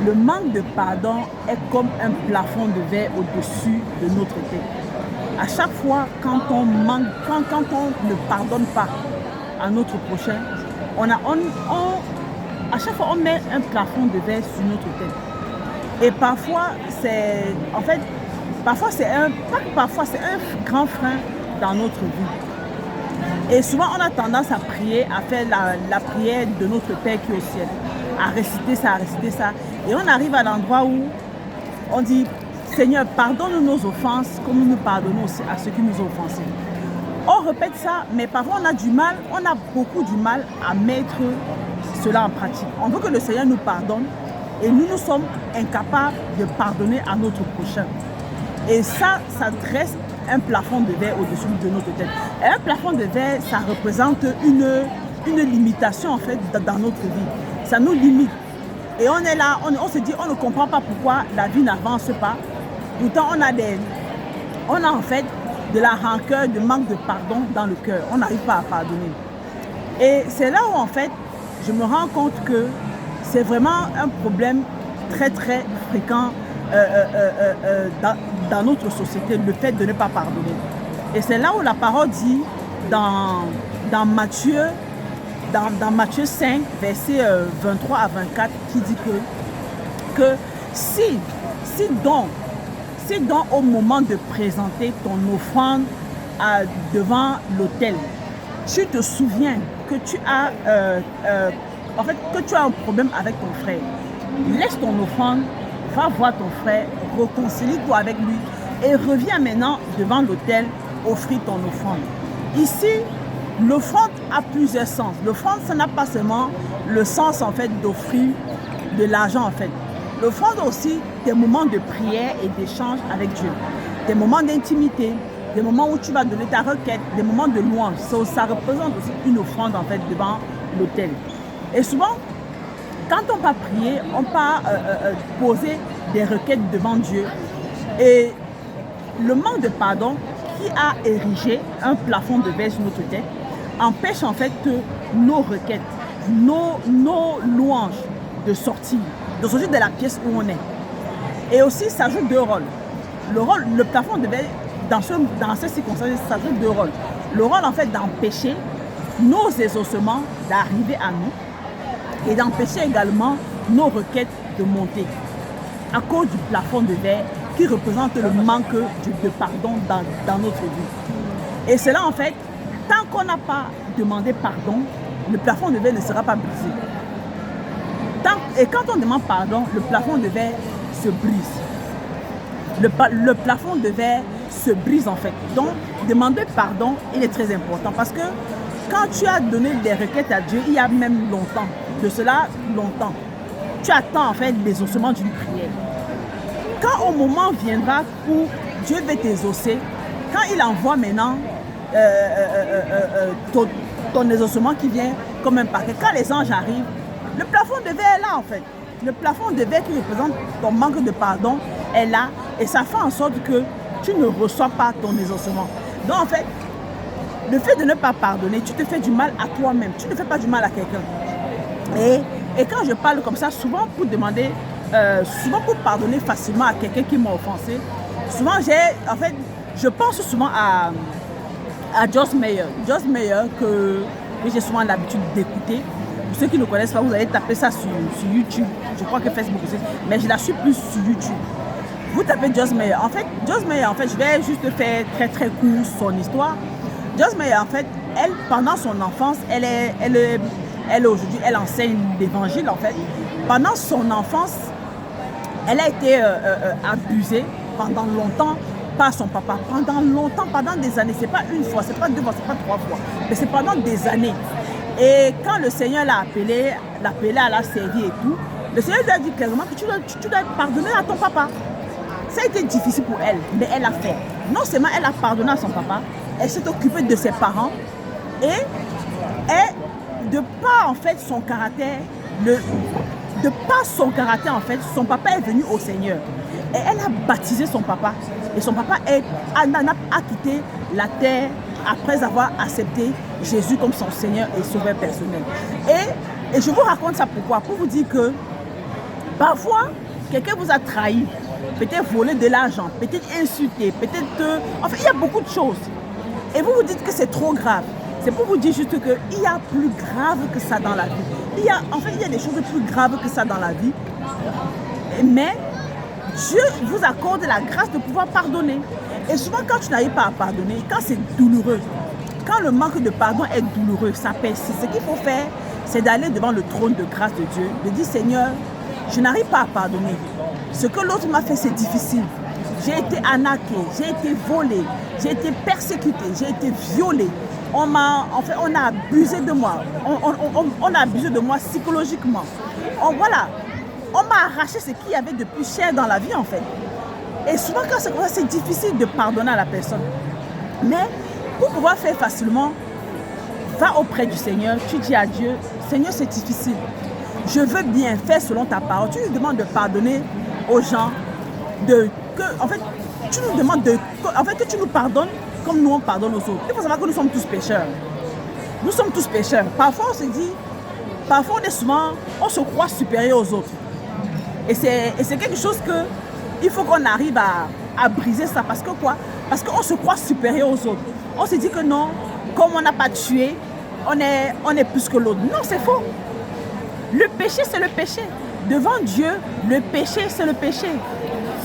le manque de pardon est comme un plafond de verre au-dessus de notre tête. À chaque fois, quand on ne pardonne pas à notre prochain, à chaque fois, on met un plafond de verre sur notre tête. Et parfois, c'est un grand frein dans notre vie. Et souvent, on a tendance à prier, à faire la prière de notre Père qui est au ciel, à réciter ça. Et on arrive à l'endroit où on dit, Seigneur, pardonne-nous nos offenses comme nous pardonnons aussi à ceux qui nous ont offensés. On répète ça, mais parfois on a beaucoup du mal à mettre cela en pratique. On veut que le Seigneur nous pardonne et nous sommes incapables de pardonner à notre prochain. Et ça dresse un plafond de verre au-dessus de notre tête. Et un plafond de verre, ça représente une limitation en fait dans notre vie. Ça nous limite. Et on est là, on se dit, on ne comprend pas pourquoi la vie n'avance pas. Pourtant, on a en fait de la rancœur, du manque de pardon dans le cœur. On n'arrive pas à pardonner. Et c'est là où en fait, je me rends compte que c'est vraiment un problème très très fréquent dans notre société, le fait de ne pas pardonner. Et c'est là où la parole dit dans Matthieu 5, versets 23 à 24, qui dit que si donc au moment de présenter ton offrande devant l'autel, tu te souviens que tu as un problème avec ton frère, laisse ton offrande, va voir ton frère, réconcilie-toi avec lui et reviens maintenant devant l'autel offrir ton offrande. Ici, l'offrande a plusieurs sens. L'offrande, ça n'a pas seulement le sens en fait d'offrir de l'argent en fait. L'offrande aussi des moments de prière et d'échange avec Dieu, des moments d'intimité, des moments où tu vas donner ta requête, des moments de louange. Ça représente aussi une offrande en fait devant l'autel. Et souvent, quand on va prier, on va poser des requêtes devant Dieu. Et le manque de pardon qui a érigé un plafond de verre sur notre tête empêche en fait que nos requêtes, nos louanges de sortir de la pièce où on est. Et aussi, ça joue deux rôles. Le plafond de verre, dans ces circonstances, ça joue deux rôles. Le rôle en fait d'empêcher nos exaucements d'arriver à nous et d'empêcher également nos requêtes de monter à cause du plafond de verre qui représente le manque de pardon dans notre vie. Et cela en fait, tant qu'on n'a pas demandé pardon, le plafond de verre ne sera pas brisé. Et quand on demande pardon, le plafond de verre se brise. Le plafond de verre se brise en fait. Donc, demander pardon, il est très important parce que quand tu as donné des requêtes à Dieu, il y a même longtemps, de cela longtemps, tu attends en fait l'exaucement d'une prière. Quand au moment viendra où Dieu veut t'exaucer, quand il envoie maintenant ton exaucement qui vient comme un paquet, quand les anges arrivent, le plafond de verre est là en fait. Le plafond de verre qui représente ton manque de pardon est là et ça fait en sorte que tu ne reçois pas ton exaucement. Donc en fait, le fait de ne pas pardonner, tu te fais du mal à toi-même. Tu ne fais pas du mal à quelqu'un. Et quand je parle comme ça, souvent pour pardonner facilement à quelqu'un qui m'a offensé, souvent je pense souvent à Joyce Meyer. Joyce Meyer que j'ai souvent l'habitude d'écouter. Pour ceux qui ne connaissent pas, vous allez taper ça sur YouTube. Je crois que Facebook aussi. Mais je la suis plus sur YouTube. Vous tapez Joyce Meyer. En fait, Joyce Meyer, je vais juste faire très très court son histoire. Joyce Meyer, en fait, elle, pendant son enfance, elle aujourd'hui, elle enseigne l'évangile, en fait. Pendant son enfance, elle a été abusée pendant longtemps par son papa. Pendant longtemps, pendant des années. C'est pas une fois, c'est pas deux fois, c'est pas trois fois. Mais c'est pendant des années. Et quand le Seigneur l'a appelée à la servir et tout, le Seigneur lui a dit clairement que tu dois pardonner à ton papa. Ça a été difficile pour elle, mais elle a fait. Non seulement elle a pardonné à son papa, elle s'est occupée de ses parents et de par en fait son caractère, en fait, son papa est venu au Seigneur. Et elle a baptisé son papa. Et son papa a quitté la terre après avoir accepté Jésus comme son Seigneur et Sauveur personnel. Et je vous raconte ça pourquoi? Pour vous dire que Parfois, quelqu'un vous a trahi, peut-être volé de l'argent, peut-être insulté, peut-être... Enfin, il y a beaucoup de choses. Et vous vous dites que c'est trop grave. C'est pour vous dire juste qu'il y a plus grave que ça dans la vie. En fait, il y a des choses plus graves que ça dans la vie. Mais Dieu vous accorde la grâce de pouvoir pardonner. Et souvent, quand tu n'arrives pas à pardonner, quand c'est douloureux, quand le manque de pardon est douloureux, ça persiste. Ce qu'il faut faire, c'est d'aller devant le trône de grâce de Dieu, de dire Seigneur, je n'arrive pas à pardonner. Ce que l'autre m'a fait, c'est difficile. J'ai été arnaqué, j'ai été volé, j'ai été persécuté, j'ai été violé. On a abusé de moi. On a abusé de moi psychologiquement. Voilà. On m'a arraché ce qu'il y avait de plus cher dans la vie, en fait. Et souvent, quand c'est comme ça, c'est difficile de pardonner à la personne. Mais pour pouvoir faire facilement, va auprès du Seigneur. Tu dis à Dieu, Seigneur, c'est difficile. Je veux bien faire selon ta parole. Tu nous demandes de pardonner aux gens. En fait, tu nous demandes que tu nous pardonnes comme nous on pardonne aux autres. Il faut savoir que nous sommes tous pécheurs. Nous sommes tous pécheurs. Parfois, on se dit, parfois, on se croit supérieur aux autres. Et c'est quelque chose il faut qu'on arrive à briser ça. Parce que quoi? Parce qu'on se croit supérieur aux autres. On se dit que non, comme on n'a pas tué, on est plus que l'autre. Non, c'est faux. Le péché, c'est le péché. Devant Dieu, le péché, c'est le péché.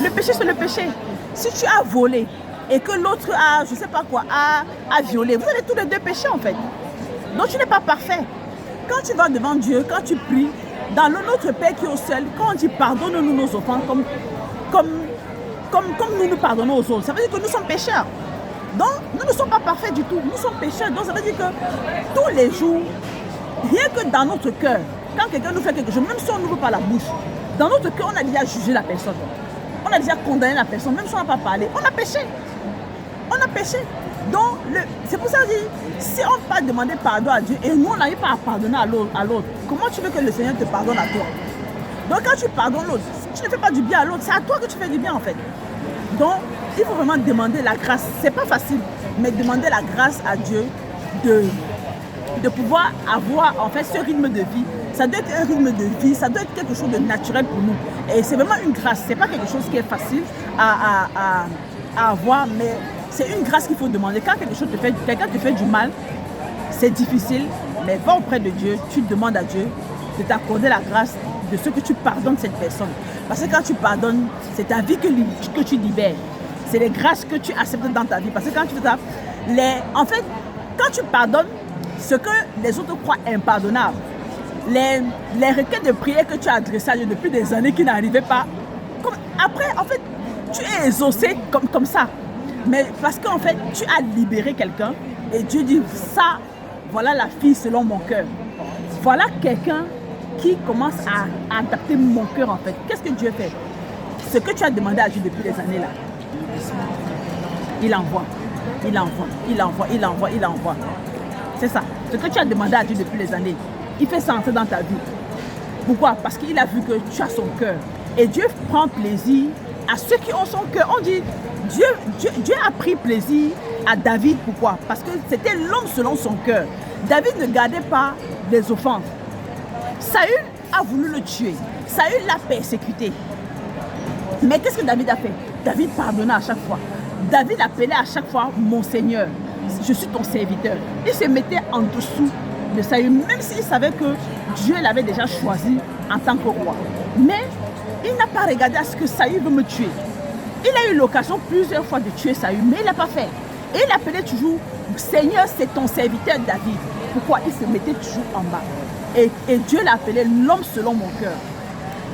Le péché, c'est le péché. Si tu as volé et que l'autre a, je ne sais pas quoi, a violé, vous allez tous les deux pécher en fait. Donc tu n'es pas parfait. Quand tu vas devant Dieu, quand tu pries, dans le Notre Père qui est au ciel, quand on dit pardonne-nous nos offenses comme nous pardonnons aux autres, ça veut dire que nous sommes pécheurs. Donc nous ne sommes pas parfaits du tout. Nous sommes pécheurs. Donc ça veut dire que tous les jours, rien que dans notre cœur, quand quelqu'un nous fait quelque chose, même si on n'ouvre pas la bouche, dans notre cœur, on a déjà jugé la personne. On a déjà condamné la personne, même si on n'a pas parlé. On a péché. On a péché. Donc, c'est pour ça que je dis, si on ne peut pas demander pardon à Dieu et nous, on n'arrive pas à pardonner à l'autre, comment tu veux que le Seigneur te pardonne à toi? Donc, quand tu pardonnes l'autre, tu ne fais pas du bien à l'autre, c'est à toi que tu fais du bien en fait. Donc, il faut vraiment demander la grâce. C'est pas facile, mais demander la grâce à Dieu de pouvoir avoir en fait ce rythme de vie. Ça doit être un rythme de vie, ça doit être quelque chose de naturel pour nous. Et c'est vraiment une grâce. C'est pas quelque chose qui est facile à avoir, mais c'est une grâce qu'il faut demander. Quand quelqu'un te fait du mal, c'est difficile, mais va auprès de Dieu, tu demandes à Dieu de t'accorder la grâce de ce que tu pardonnes cette personne. Parce que quand tu pardonnes, c'est ta vie que tu libères. C'est les grâces que tu acceptes dans ta vie. Parce que quand tu fais ça, en fait, quand tu pardonnes ce que les autres croient impardonnable, les requêtes de prière que tu as adressées à Dieu depuis des années qui n'arrivaient pas, après, en fait, tu es exaucé comme ça. Mais parce qu'en fait, tu as libéré quelqu'un et Dieu dit, ça, voilà la fille selon mon cœur. Voilà quelqu'un qui commence à adapter mon cœur en fait. Qu'est-ce que Dieu fait? Ce que tu as demandé à Dieu depuis des années là, il envoie. Il envoie, il envoie, il envoie, il envoie. C'est ça. Ce que tu as demandé à Dieu depuis les années, il fait ça entrer dans ta vie. Pourquoi? Parce qu'il a vu que tu as son cœur. Et Dieu prend plaisir à ceux qui ont son cœur. On dit, Dieu a pris plaisir à David. Pourquoi? Parce que c'était l'homme selon son cœur. David ne gardait pas les offenses. Saül a voulu le tuer. Saül l'a persécuté. Mais qu'est-ce que David a fait? David pardonna à chaque fois. David appelait à chaque fois mon Seigneur. Je suis ton serviteur. Il se mettait en dessous de Saül, même s'il savait que Dieu l'avait déjà choisi en tant que roi. Mais il n'a pas regardé à ce que Saül veut me tuer. Il a eu l'occasion plusieurs fois de tuer Saül, mais il n'a pas fait. Et il appelait toujours Seigneur, c'est ton serviteur David. Pourquoi? Il se mettait toujours en bas. Et Dieu l'appelait l'homme selon mon cœur.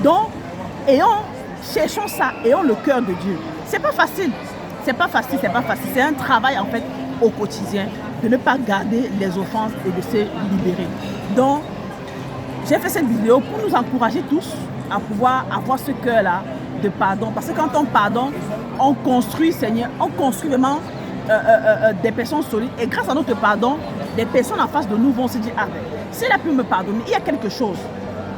Donc, cherchons ça, ayons le cœur de Dieu. C'est pas facile. C'est pas facile, c'est pas facile. C'est un travail en fait au quotidien de ne pas garder les offenses et de se libérer. Donc, j'ai fait cette vidéo pour nous encourager tous à pouvoir avoir ce cœur-là de pardon. Parce que quand on pardonne, on construit, Seigneur, on construit vraiment des personnes solides. Et grâce à notre pardon, les personnes en face de nous vont se dire, ah, s'il a pu me pardonner, il y a quelque chose.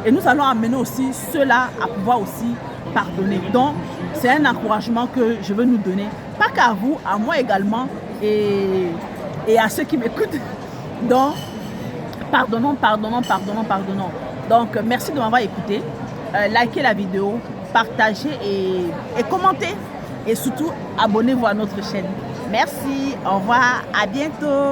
Et nous allons amener aussi ceux-là à pouvoir aussi pardonner. Donc, c'est un encouragement que je veux nous donner. Pas qu'à vous, à moi également et à ceux qui m'écoutent. Donc, pardonnons. Donc, merci de m'avoir écouté. likez la vidéo, partagez et commentez. Et surtout, abonnez-vous à notre chaîne. Merci, au revoir, à bientôt.